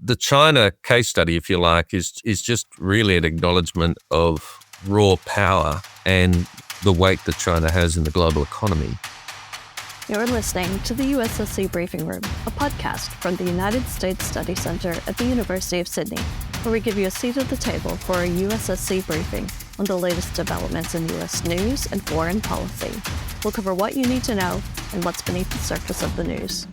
the China case study, if you like, is just really an acknowledgement of raw power and the weight that China has in the global economy. You're listening to the USSC Briefing Room, a podcast from the United States Study Center at the University of Sydney, where we give you a seat at the table for a USSC briefing on the latest developments in U.S. news and foreign policy. We'll cover what you need to know and what's beneath the surface of the news.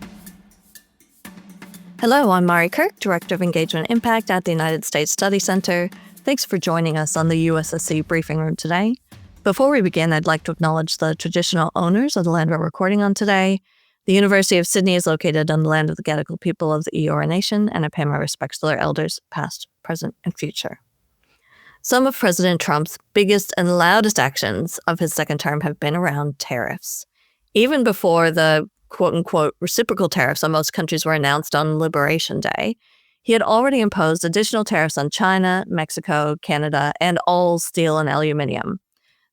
Hello, I'm Mari Kirk, Director of Engagement Impact at the United States Study Center. Thanks for joining us on the USSC Briefing Room today. Before we begin, I'd like to acknowledge the traditional owners of the land we're recording on today. The University of Sydney is located on the land of the Gadigal people of the Eora Nation, and I pay my respects to their elders, past, present, and future. Some of President Trump's biggest and loudest actions of his second term have been around tariffs. Even before the quote-unquote reciprocal tariffs on most countries were announced on Liberation Day, he had already imposed additional tariffs on China, Mexico, Canada, and all steel and aluminium.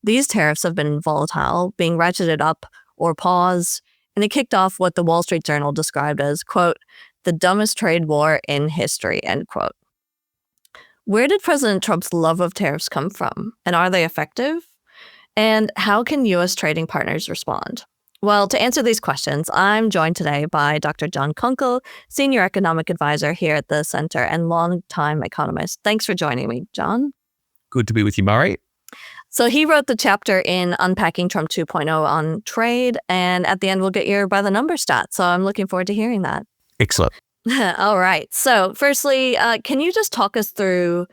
These tariffs have been volatile, being ratcheted up or paused, and it kicked off what the Wall Street Journal described as, quote, the dumbest trade war in history, end quote. Where did President Trump's love of tariffs come from? And are they effective? And how can U.S. trading partners respond? Well, to answer these questions, I'm joined today by Dr. John Kunkel, Senior Economic Advisor here at the Center and longtime economist. Thanks for joining me, John. Good to be with you, Mari. So he wrote the chapter in Unpacking Trump 2.0 on trade, and at the end we'll get your by-the-numbers stats. So I'm looking forward to hearing that. Excellent. All right. So firstly, can you just talk us through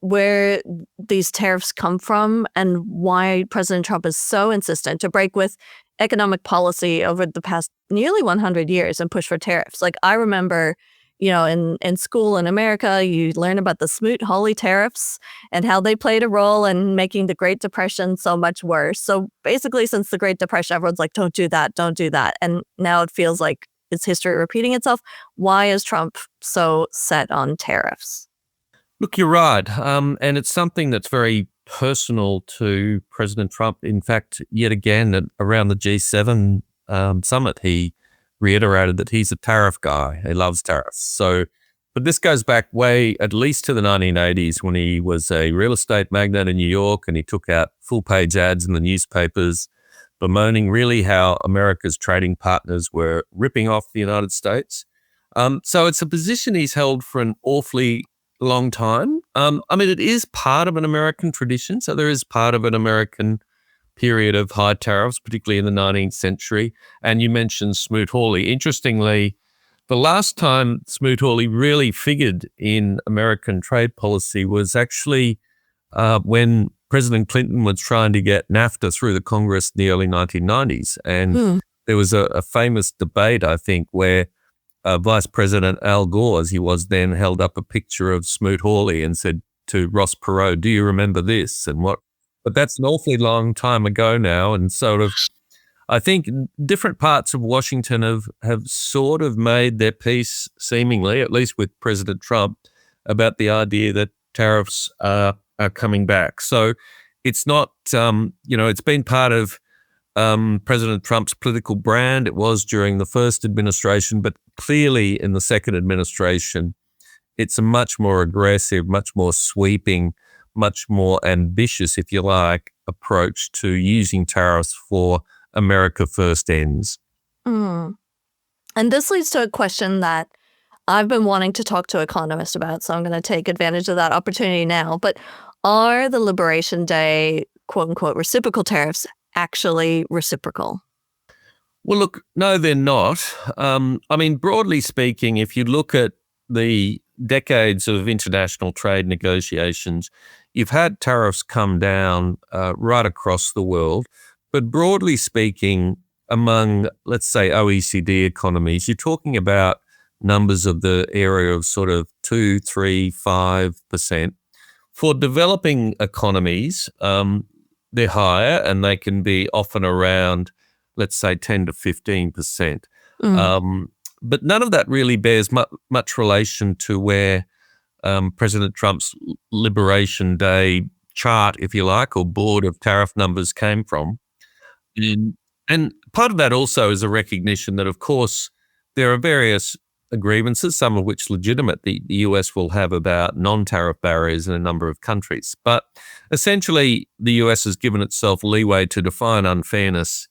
where these tariffs come from and why President Trump is so insistent to break with economic policy over the past nearly 100 years and push for tariffs? Like, I remember, in school in America, you learn about the Smoot-Hawley tariffs and how they played a role in making the Great Depression so much worse. So basically, since the Great Depression, everyone's like, don't do that, don't do that. And now it feels like it's history repeating itself. Why is Trump so set on tariffs? Look, you're right. And it's something that's very personal to President Trump. In fact, yet again, around the G7 summit, he reiterated that he's a tariff guy. He loves tariffs. But this goes back way at least to the 1980s when he was a real estate magnate in New York and he took out full-page ads in the newspapers bemoaning really how America's trading partners were ripping off the United States. So it's a position he's held for an awfully long time. It is part of an American tradition. So there is part of an American period of high tariffs, particularly in the 19th century. And you mentioned Smoot-Hawley. Interestingly, the last time Smoot-Hawley really figured in American trade policy was actually when President Clinton was trying to get NAFTA through the Congress in the early 1990s. And there was a famous debate, I think, where Vice President Al Gore, as he was then, held up a picture of Smoot-Hawley and said to Ross Perot, do you remember this? And what? But that's an awfully long time ago now. And sort of, I think different parts of Washington have sort of made their peace, seemingly, at least with President Trump, about the idea that tariffs are coming back. So it's not, it's been part of President Trump's political brand. It was during the first administration, but clearly in the second administration, it's a much more aggressive, much more sweeping, much more ambitious, if you like, approach to using tariffs for America first ends. And this leads to a question that I've been wanting to talk to economists about, so I'm going to take advantage of that opportunity now. But are the Liberation Day, quote-unquote, reciprocal tariffs actually reciprocal? Well, look, no, they're not. Broadly speaking, if you look at the decades of international trade negotiations, you've had tariffs come down right across the world. But broadly speaking, among, let's say, OECD economies, you're talking about numbers of the area of sort of 2, 3, 5%. For developing economies, they're higher and they can be often around, let's say, 10 to 15%. But none of that really bears much relation to where President Trump's Liberation Day chart, if you like, or board of tariff numbers came from. And part of that also is a recognition that, of course, there are various grievances, some of which legitimate, the US will have about non-tariff barriers in a number of countries. But essentially, the US has given itself leeway to define unfairness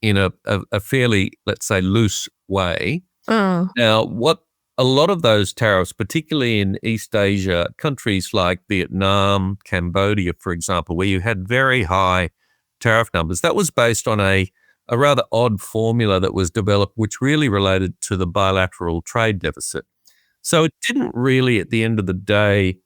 in a fairly, let's say, loose way. Now, what a lot of those tariffs, particularly in East Asia, countries like Vietnam, Cambodia, for example, where you had very high tariff numbers, that was based on a rather odd formula that was developed, which really related to the bilateral trade deficit. So it didn't really, at the end of the day,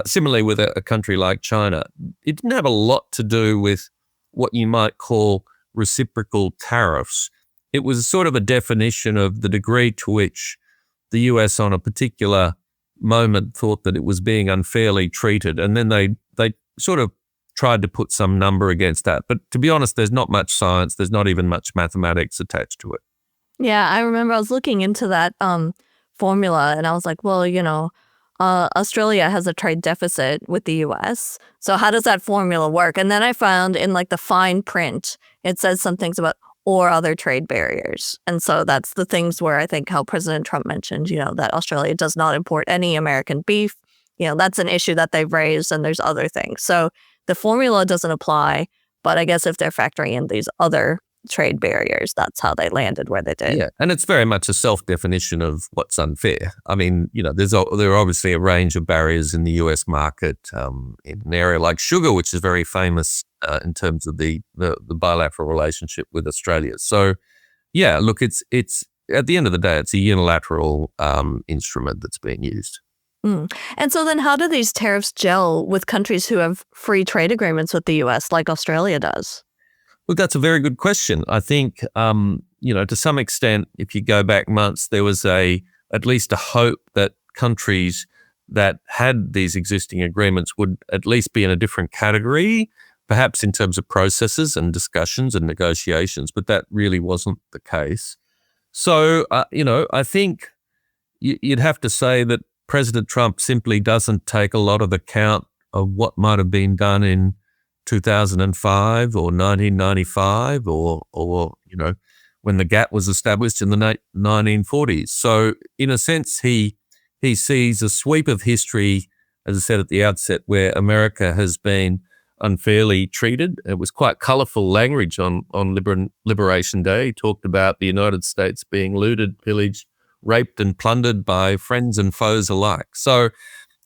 similarly with a country like China, it didn't have a lot to do with what you might call reciprocal tariffs. It was sort of a definition of the degree to which the US on a particular moment thought that it was being unfairly treated. And then they sort of tried to put some number against that. But to be honest, there's not much science. There's not even much mathematics attached to it. Yeah, I remember I was looking into that formula and I was like, well, Australia has a trade deficit with the US. So how does that formula work? And then I found in like the fine print, it says some things about or other trade barriers. And so that's the things where I think how President Trump mentioned, that Australia does not import any American beef. That's an issue that they've raised, and there's other things. So the formula doesn't apply, but I guess if they're factoring in these other trade barriers, that's how they landed where they did. Yeah, and it's very much a self-definition of what's unfair. I mean, there are obviously a range of barriers in the US market in an area like sugar, which is very famous in terms of the bilateral relationship with Australia. So, yeah, look, it's at the end of the day, it's a unilateral instrument that's being used. And so then how do these tariffs gel with countries who have free trade agreements with the U.S. like Australia does? Look, that's a very good question. I think, to some extent, if you go back months, there was at least a hope that countries that had these existing agreements would at least be in a different category, perhaps in terms of processes and discussions and negotiations, but that really wasn't the case. So, I think you'd have to say that President Trump simply doesn't take a lot of account of what might have been done in 2005 or 1995 or when the GATT was established in the 1940s. So in a sense, he sees a sweep of history, as I said at the outset, where America has been unfairly treated. It was quite colourful language on Liberation Day. He talked about the United States being looted, pillaged, raped and plundered by friends and foes alike. So,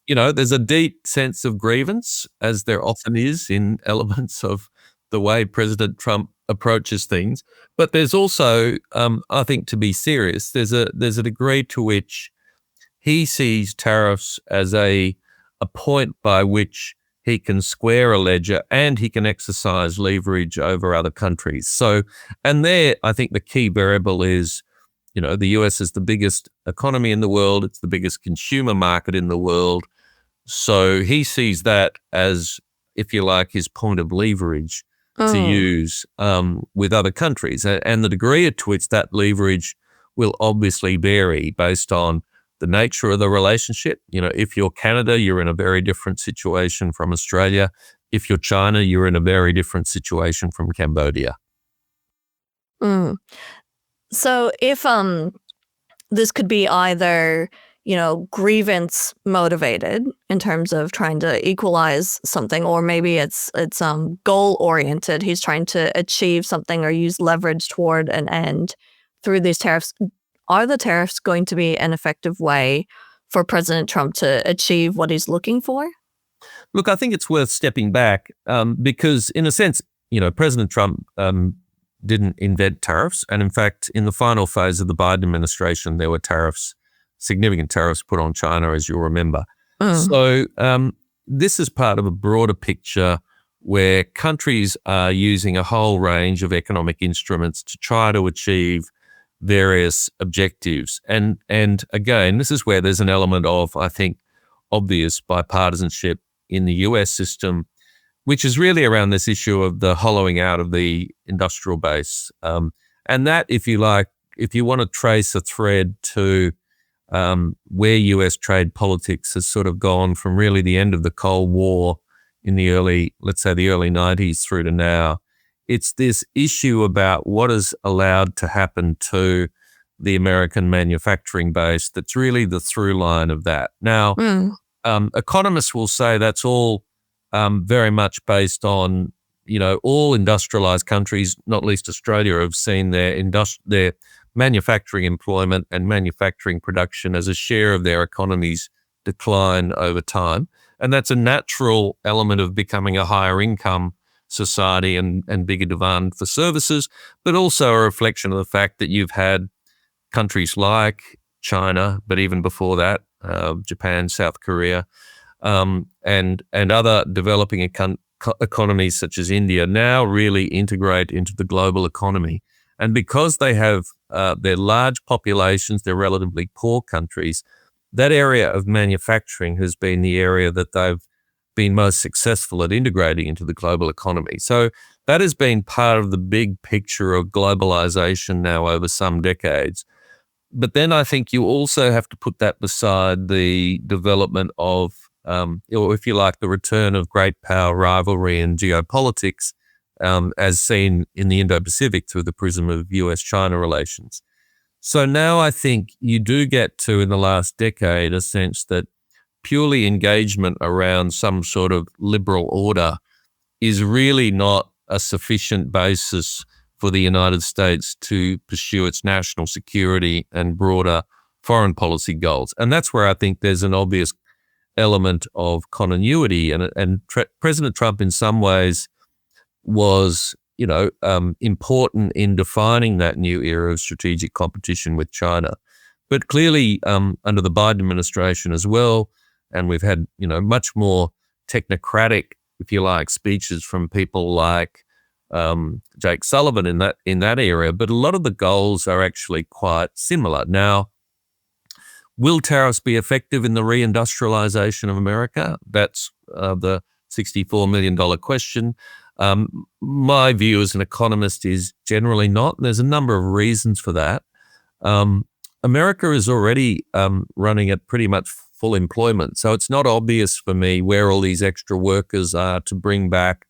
there's a deep sense of grievance, as there often is in elements of the way President Trump approaches things. But there's also, I think, to be serious, there's a degree to which he sees tariffs as a point by which he can square a ledger and he can exercise leverage over other countries. So, and there, I think the key variable is, the US is the biggest economy in the world. It's the biggest consumer market in the world. So he sees that as, if you like, his point of leverage to use with other countries. And the degree to which that leverage will obviously vary based on the nature of the relationship. If you're Canada, you're in a very different situation from Australia. If you're China, you're in a very different situation from Cambodia. So if this could be either, grievance motivated in terms of trying to equalize something, or maybe it's goal oriented. He's trying to achieve something or use leverage toward an end through these tariffs. Are the tariffs going to be an effective way for President Trump to achieve what he's looking for? Look, I think it's worth stepping back because, in a sense, President Trump didn't invent tariffs. And in fact, in the final phase of the Biden administration, there were significant tariffs put on China, as you'll remember. So this is part of a broader picture where countries are using a whole range of economic instruments to try to achieve various objectives. And again, this is where there's an element of, I think, obvious bipartisanship in the US system, which is really around this issue of the hollowing out of the industrial base. And that, if you like, if you want to trace a thread to where US trade politics has sort of gone from really the end of the Cold War in the early 90s through to now, it's this issue about what is allowed to happen to the American manufacturing base that's really the through line of that. Now, economists will say that's all very much based on, all industrialized countries, not least Australia, have seen their manufacturing employment and manufacturing production as a share of their economies decline over time. And that's a natural element of becoming a higher income society and bigger demand for services, but also a reflection of the fact that you've had countries like China, but even before that, Japan, South Korea, and other developing economies such as India now really integrate into the global economy. And because they have their large populations, they're relatively poor countries, that area of manufacturing has been the area that they've been most successful at integrating into the global economy. So that has been part of the big picture of globalization now over some decades. But then I think you also have to put that beside the development of, or if you like, the return of great power rivalry and geopolitics, as seen in the Indo-Pacific through the prism of US-China relations. So now I think you do get to, in the last decade, a sense that purely engagement around some sort of liberal order is really not a sufficient basis for the United States to pursue its national security and broader foreign policy goals. And that's where I think there's an obvious element of continuity. And President Trump, in some ways, was, important in defining that new era of strategic competition with China. But clearly, under the Biden administration as well, and we've had, much more technocratic, if you like, speeches from people like Jake Sullivan in that area. But a lot of the goals are actually quite similar. Now, will tariffs be effective in the reindustrialization of America? That's the $64 million question. My view as an economist is generally not. There's a number of reasons for that. America is already running at pretty much full employment. So it's not obvious for me where all these extra workers are to bring back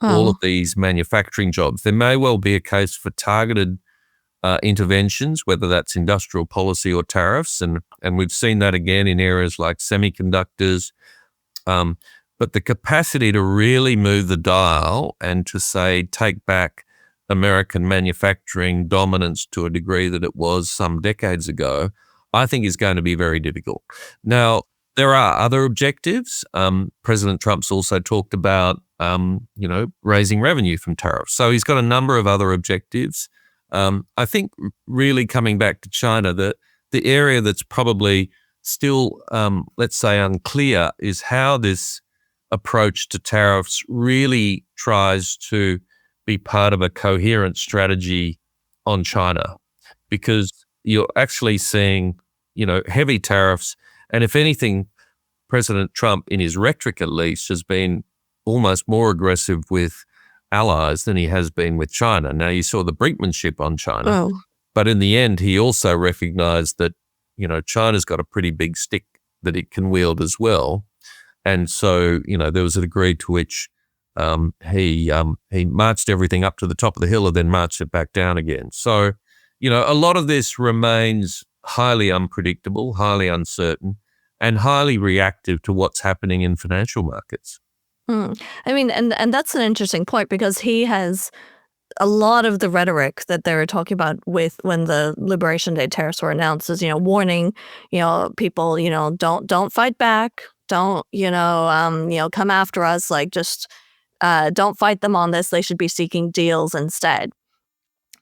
all of these manufacturing jobs. There may well be a case for targeted interventions, whether that's industrial policy or tariffs. And we've seen that again in areas like semiconductors. But the capacity to really move the dial and to say, take back American manufacturing dominance to a degree that it was some decades ago, I think is going to be very difficult. Now, there are other objectives. President Trump's also talked about, raising revenue from tariffs. So he's got a number of other objectives. I think really coming back to China, the area that's probably still, let's say, unclear is how this approach to tariffs really tries to be part of a coherent strategy on China, because you're actually seeing, heavy tariffs. And if anything, President Trump, in his rhetoric at least, has been almost more aggressive with allies than he has been with China. Now, you saw the brinkmanship on China, but in the end, he also recognized that, China's got a pretty big stick that it can wield as well. And so, there was a degree to which he marched everything up to the top of the hill and then marched it back down again. So, a lot of this remains highly unpredictable, highly uncertain, and highly reactive to what's happening in financial markets. I mean, and that's an interesting point, because he has a lot of the rhetoric that they were talking about with when the Liberation Day tariffs were announced is, warning, people, don't fight back. Don't, come after us, like just don't fight them on this. They should be seeking deals instead.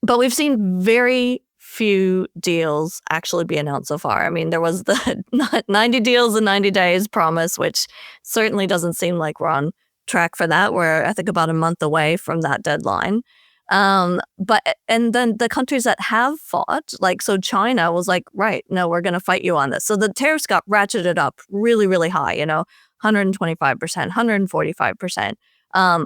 But we've seen very few deals actually be announced so far. I mean, there was the 90 deals in 90 days promise, which certainly doesn't seem like we're on track for that. We're, I think, about a month away from that deadline. And then the countries that have fought, like, so China was like, right, no, we're going to fight you on this. So the tariffs got ratcheted up really, really high, 125%, 145%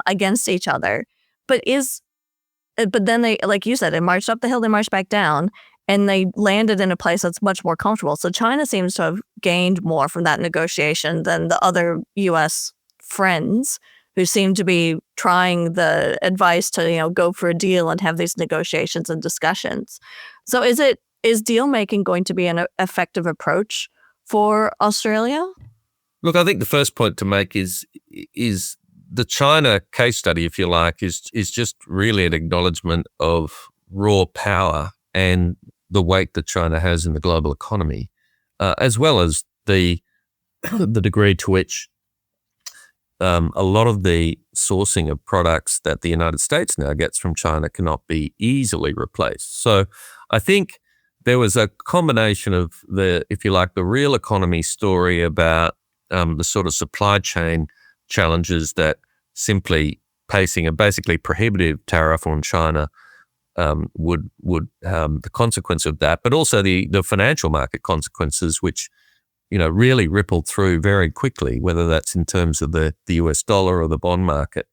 against each other. But then they, like you said, they marched up the hill, they marched back down, and they landed in a place that's much more comfortable. So China seems to have gained more from that negotiation than the other U.S. friends who seem to be trying the advice to, go for a deal and have these negotiations and discussions. So is it Is deal making going to be an effective approach for Australia? Look, I think the first point to make is the China case study, if you like, is just really an acknowledgement of raw power and the weight that China has in the global economy, as well as the degree to which a lot of the sourcing of products that the United States now gets from China cannot be easily replaced. So I think there was a combination of the, if you like, the real economy story about the sort of supply chain challenges that simply placing a basically prohibitive tariff on China would the consequence of that, but also the financial market consequences, which really rippled through very quickly, whether that's in terms of the US dollar or the bond market.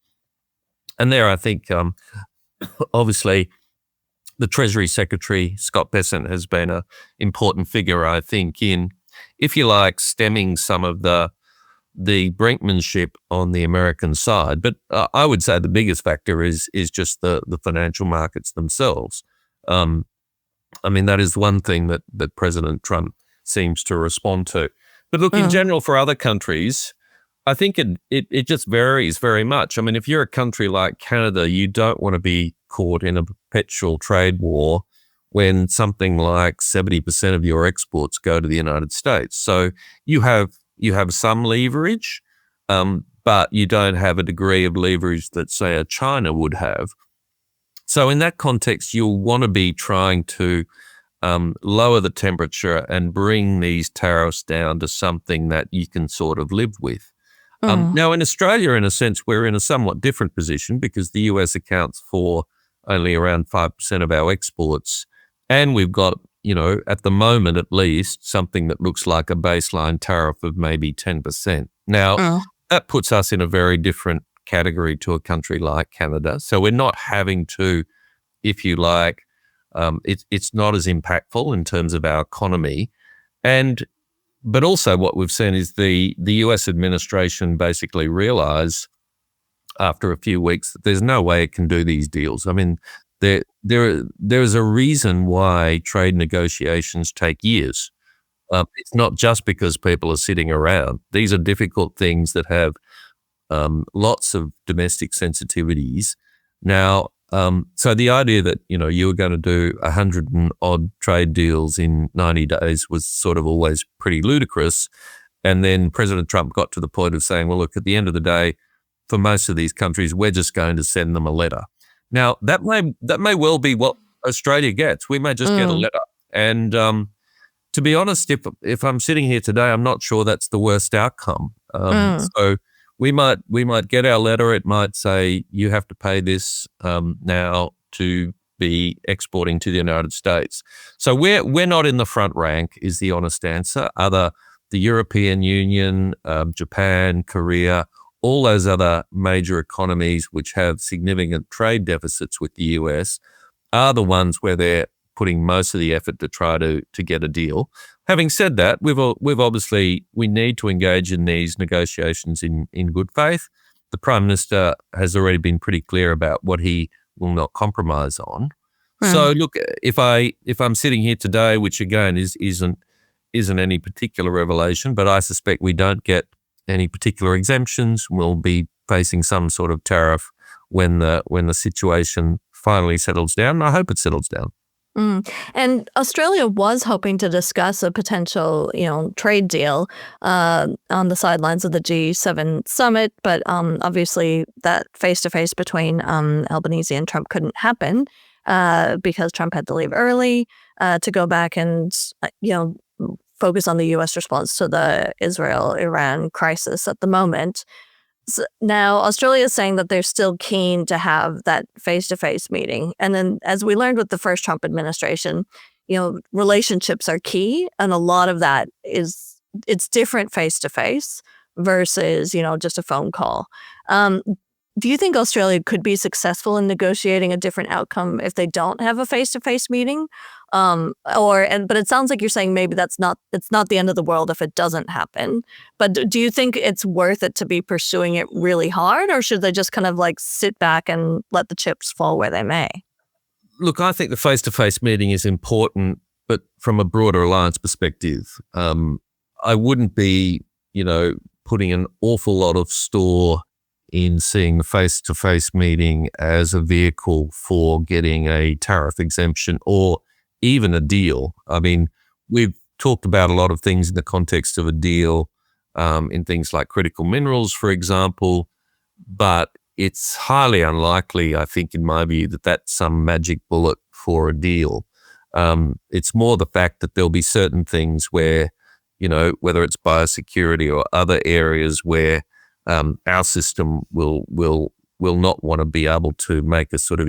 And there, I think, obviously, the Treasury Secretary, Scott Bessent, has been an important figure, I think, in, if you like, stemming some of the brinkmanship on the American side. But I would say the biggest factor is just the financial markets themselves. I mean, that is one thing that President Trump seems to respond to. But look, in general, for other countries, I think it just varies very much. I mean, if you're a country like Canada, you don't want to be caught in a perpetual trade war when something like 70% of your exports go to the United States. So you have some leverage, but you don't have a degree of leverage that, say, a China would have. So in that context, you'll want to be trying to lower the temperature and bring these tariffs down to something that you can sort of live with. Now, in Australia, in a sense, we're in a somewhat different position because the US accounts for only around 5% of our exports. And we've got, at the moment at least, something that looks like a baseline tariff of maybe 10%. Now, that puts us in a very different category to a country like Canada. So we're not having to, if you like, it's not as impactful in terms of our economy. But also what we've seen is the US administration basically realize after a few weeks that there's no way it can do these deals. I mean, there is a reason why trade negotiations take years. It's not just because people are sitting around. These are difficult things that have lots of domestic sensitivities. Now, so the idea that, you were going to do 100 and odd trade deals in 90 days was sort of always pretty ludicrous. And then President Trump got to the point of saying, well, look, at the end of the day, for most of these countries, we're just going to send them a letter. Now, that may well be what Australia gets. We may just get a letter. And to be honest, if I'm sitting here today, I'm not sure that's the worst outcome. So we might get our letter. It might say you have to pay this now to be exporting to the United States. So we're not in the front rank, is the honest answer. The European Union, Japan, Korea, all those other major economies which have significant trade deficits with the US are the ones where they're putting most of the effort to try to get a deal. Having said that, we need to engage in these negotiations in good faith. The Prime Minister has already been pretty clear about what he will not compromise on. So look, if I'm sitting here today, which again isn't any particular revelation, but I suspect we don't get any particular exemptions. We'll be facing some sort of tariff when the situation finally settles down. I hope it settles down. And Australia was hoping to discuss a potential, trade deal on the sidelines of the G7 summit, but obviously that face-to-face between Albanese and Trump couldn't happen because Trump had to leave early to go back and, focus on the U.S. response to the Israel-Iran crisis at the moment. So now, Australia is saying that they're still keen to have that face-to-face meeting. And then, as we learned with the first Trump administration, relationships are key. And a lot of that it's different face-to-face versus, just a phone call. Do you think Australia could be successful in negotiating a different outcome if they don't have a face-to-face meeting? But it sounds like you're saying maybe it's not the end of the world if it doesn't happen. But do you think it's worth it to be pursuing it really hard, or should they just kind of like sit back and let the chips fall where they may? Look, I think the face-to-face meeting is important But from a broader alliance perspective, I wouldn't be, putting an awful lot of store in seeing the face-to-face meeting as a vehicle for getting a tariff exemption or even a deal. I mean, we've talked about a lot of things in the context of a deal, in things like critical minerals, for example, but it's highly unlikely, I think, in my view, that that's some magic bullet for a deal. It's more the fact that there'll be certain things where, whether it's biosecurity or other areas where our system will not want to be able to make a sort of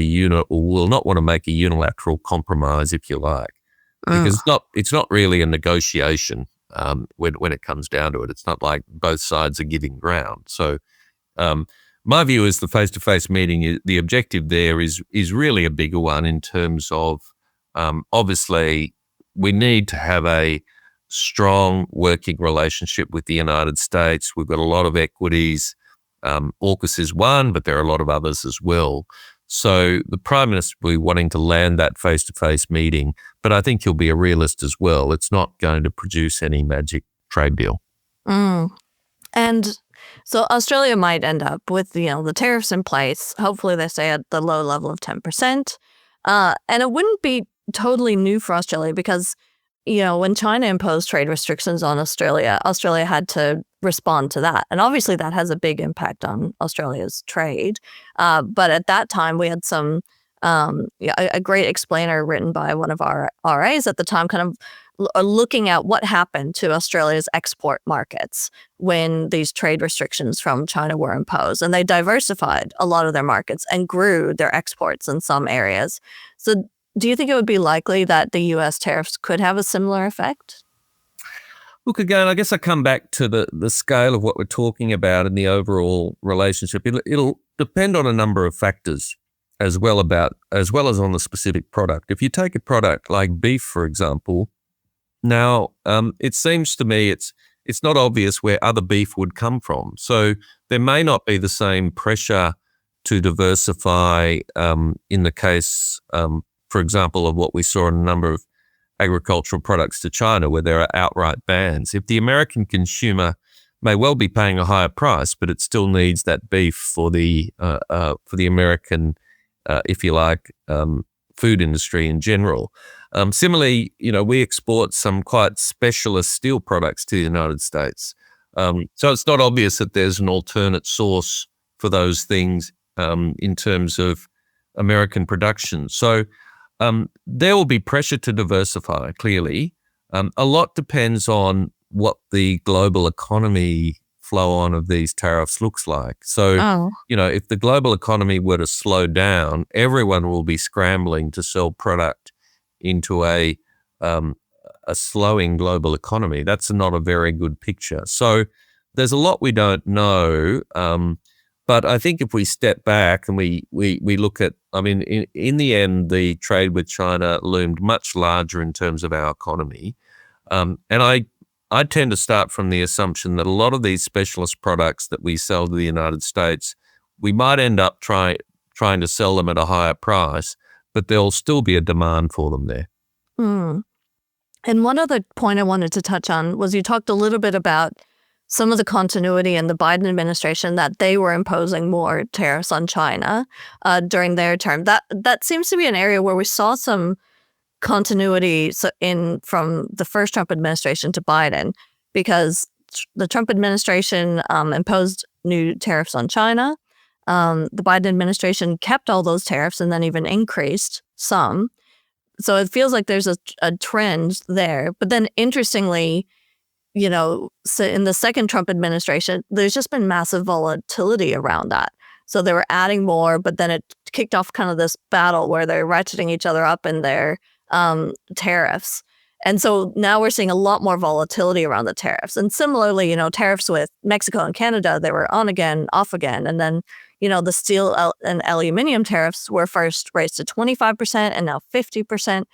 will not want to make a unilateral compromise, if you like, because it's not really a negotiation when it comes down to it. It's not like both sides are giving ground. So my view is the face-to-face meeting, the objective there is really a bigger one in terms of obviously we need to have a strong working relationship with the United States. We've got a lot of equities. AUKUS is one, but there are a lot of others as well. So the Prime Minister will be wanting to land that face-to-face meeting, but I think he'll be a realist as well. It's not going to produce any magic trade deal. And so Australia might end up with, the tariffs in place. Hopefully they stay at the low level of 10%. And it wouldn't be totally new for Australia because, when China imposed trade restrictions on Australia, Australia had to respond to that. And obviously that has a big impact on Australia's trade. But at that time, we had a great explainer written by one of our RAs at the time, kind of looking at what happened to Australia's export markets when these trade restrictions from China were imposed. And they diversified a lot of their markets and grew their exports in some areas. So do you think it would be likely that the U.S. tariffs could have a similar effect? Look, again, I guess I come back to the scale of what we're talking about in the overall relationship. It'll depend on a number of factors as well as on the specific product. If you take a product like beef, for example, now it seems to me it's not obvious where other beef would come from. So there may not be the same pressure to diversify in the case, for example, of what we saw in a number of agricultural products to China where there are outright bans. If the American consumer may well be paying a higher price, but it still needs that beef for the American, if you like, food industry in general. Similarly, we export some quite specialist steel products to the United States. So it's not obvious that there's an alternate source for those things in terms of American production. So there will be pressure to diversify, clearly. A lot depends on what the global economy flow on of these tariffs looks like. So, if the global economy were to slow down, everyone will be scrambling to sell product into a slowing global economy. That's not a very good picture. So there's a lot we don't know. But I think if we step back and we look at, in the end, the trade with China loomed much larger in terms of our economy. And I tend to start from the assumption that a lot of these specialist products that we sell to the United States, we might end up trying to sell them at a higher price, but there'll still be a demand for them there. And one other point I wanted to touch on was you talked a little bit about some of the continuity in the Biden administration, that they were imposing more tariffs on China during their term. That seems to be an area where we saw some continuity from the first Trump administration to Biden, because the Trump administration imposed new tariffs on China. The Biden administration kept all those tariffs and then even increased some. So it feels like there's a trend there. But then interestingly, so in the second Trump administration, there's just been massive volatility around that. So they were adding more, but then it kicked off kind of this battle where they're ratcheting each other up in their tariffs. And so now we're seeing a lot more volatility around the tariffs. And similarly, tariffs with Mexico and Canada, they were on again, off again. And then, the steel and aluminum tariffs were first raised to 25% and now 50%.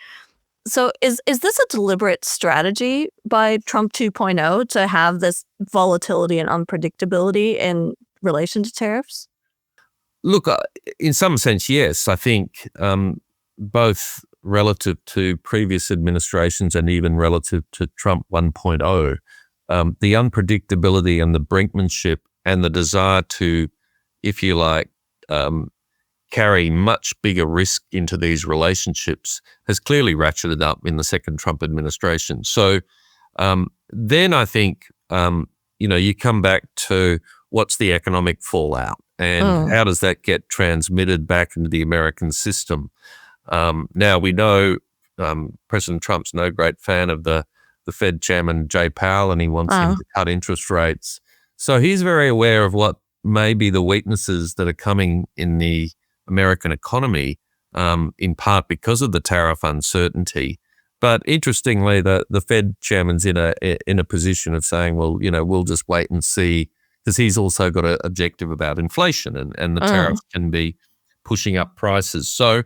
So is this a deliberate strategy by Trump 2.0 to have this volatility and unpredictability in relation to tariffs? Look, in some sense, yes. I think both relative to previous administrations and even relative to Trump 1.0. The unpredictability and the brinkmanship and the desire to, if you like, carry much bigger risk into these relationships has clearly ratcheted up in the second Trump administration. So then I think, you come back to what's the economic fallout and how does that get transmitted back into the American system? Now we know President Trump's no great fan of the Fed chairman, Jay Powell, and he wants him to cut interest rates. So he's very aware of what may be the weaknesses that are coming in the American economy, in part because of the tariff uncertainty. But interestingly, the Fed chairman's in a position of saying, well, we'll just wait and see, because he's also got an objective about inflation and the tariff can be pushing up prices. So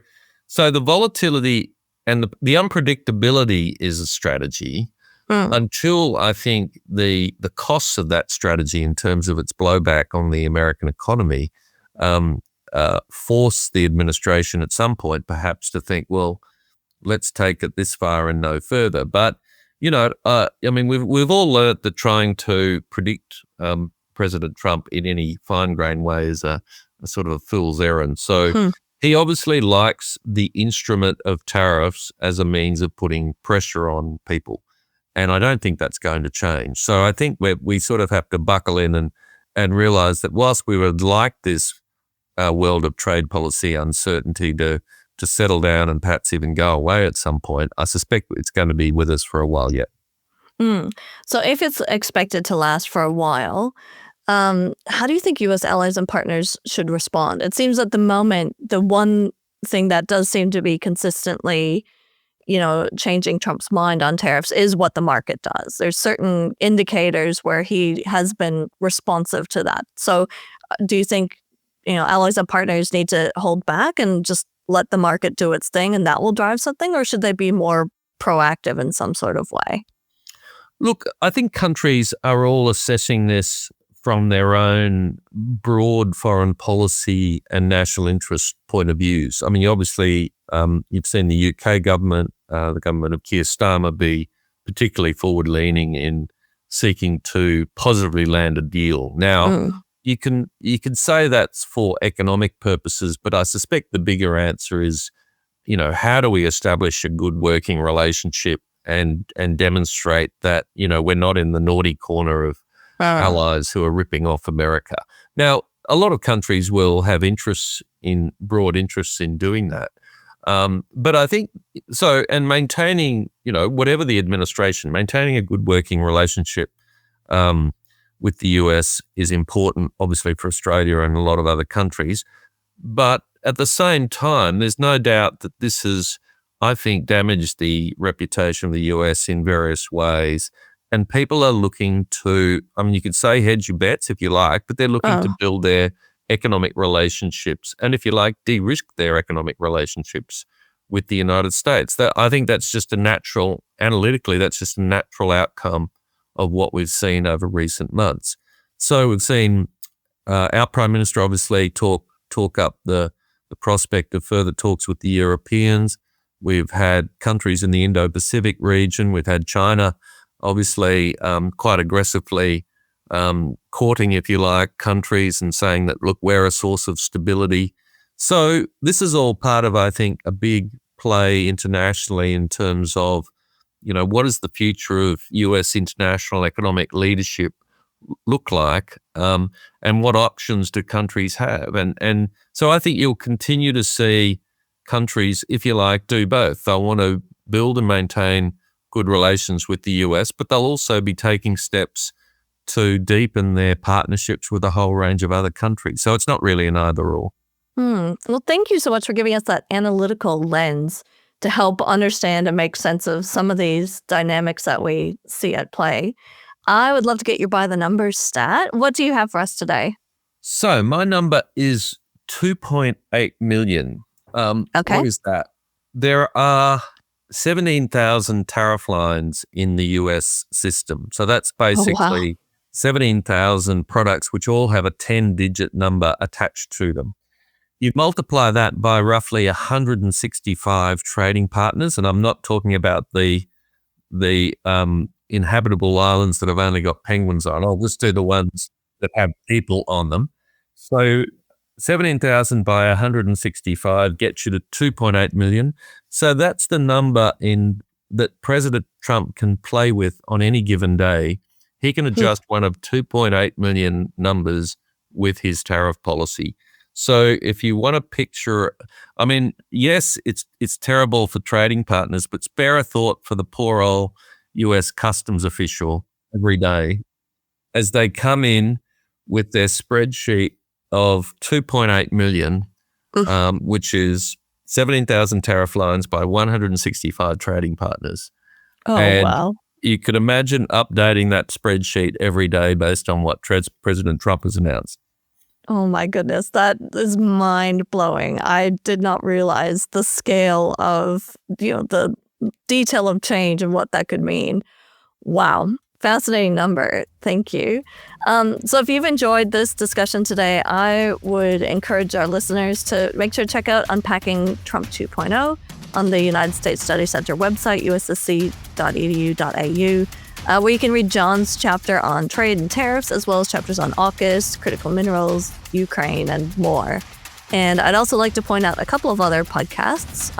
the volatility and the unpredictability is a strategy until I think the costs of that strategy in terms of its blowback on the American economy force the administration at some point perhaps to think, well, let's take it this far and no further. But, we've all learnt that trying to predict President Trump in any fine-grained way is a sort of a fool's errand. So he obviously likes the instrument of tariffs as a means of putting pressure on people. And I don't think that's going to change. So I think we sort of have to buckle in and realize that whilst we would like this world of trade policy uncertainty to settle down and perhaps even go away at some point, I suspect it's going to be with us for a while yet. So if it's expected to last for a while, how do you think U.S. allies and partners should respond? It seems at the moment, the one thing that does seem to be consistently, changing Trump's mind on tariffs is what the market does. There's certain indicators where he has been responsive to that. So do you think, allies and partners need to hold back and just let the market do its thing and that will drive something? Or should they be more proactive in some sort of way? Look, I think countries are all assessing this from their own broad foreign policy and national interest point of views. I mean, obviously, you've seen the UK government, the government of Keir Starmer, be particularly forward-leaning in seeking to positively land a deal. Now, you can say that's for economic purposes, but I suspect the bigger answer is, how do we establish a good working relationship and demonstrate that, we're not in the naughty corner of allies who are ripping off America. Now, a lot of countries will have broad interests in doing that. But I think so, and maintaining, whatever the administration, maintaining a good working relationship with the US is important, obviously, for Australia and a lot of other countries. But at the same time, there's no doubt that this has, I think, damaged the reputation of the US in various ways. And people are looking to, you could say hedge your bets if you like, but they're looking to build their economic relationships and, if you like, de-risk their economic relationships with the United States. I think that's just analytically, that's just a natural outcome of what we've seen over recent months. So we've seen our Prime Minister obviously talk up the prospect of further talks with the Europeans. We've had countries in the Indo-Pacific region. We've had China obviously quite aggressively courting, if you like, countries and saying that, look, we're a source of stability. So this is all part of, I think, a big play internationally in terms of, what does the future of US international economic leadership look like, and what options do countries have? And so I think you'll continue to see countries, if you like, do both. They'll want to build and maintain good relations with the US, but they'll also be taking steps to deepen their partnerships with a whole range of other countries. So it's not really an either-or. Well, thank you so much for giving us that analytical lens to help understand and make sense of some of these dynamics that we see at play. I would love to get your by the numbers stat. What do you have for us today? So my number is 2.8 million. Okay. What is that? There are 17,000 tariff lines in the US system. So that's basically 17,000 products which all have a 10-digit number attached to them. You multiply that by roughly 165 trading partners, and I'm not talking about the inhabitable islands that have only got penguins on. I'll just do the ones that have people on them. So 17,000 by 165 gets you to 2.8 million. So that's the number that President Trump can play with on any given day. He can adjust one of 2.8 million numbers with his tariff policy. So if you want to picture, I mean, yes, it's terrible for trading partners, but spare a thought for the poor old US customs official every day as they come in with their spreadsheet of 2.8 million, which is 17,000 tariff lines by 165 trading partners. Oh, and wow. You could imagine updating that spreadsheet every day based on what President Trump has announced. Oh my goodness, that is mind-blowing. I did not realize the scale of, the detail of change and what that could mean. Wow. Fascinating number. Thank you. So if you've enjoyed this discussion today, I would encourage our listeners to make sure to check out Unpacking Trump 2.0 on the United States Study Center website, ussc.edu.au, where you can read John's chapter on trade and tariffs, as well as chapters on AUKUS, critical minerals, Ukraine, and more. And I'd also like to point out a couple of other podcasts.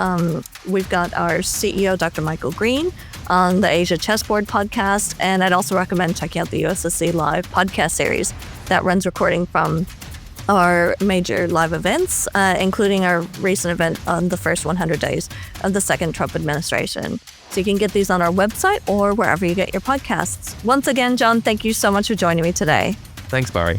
We've got our CEO, Dr. Michael Green, on the Asia Chessboard podcast, and I'd also recommend checking out the USSC Live podcast series that runs recording from our major live events, including our recent event on the first 100 days of the second Trump administration. So you can get these on our website or wherever you get your podcasts. Once again, John, thank you so much for joining me today. Thanks, Barry.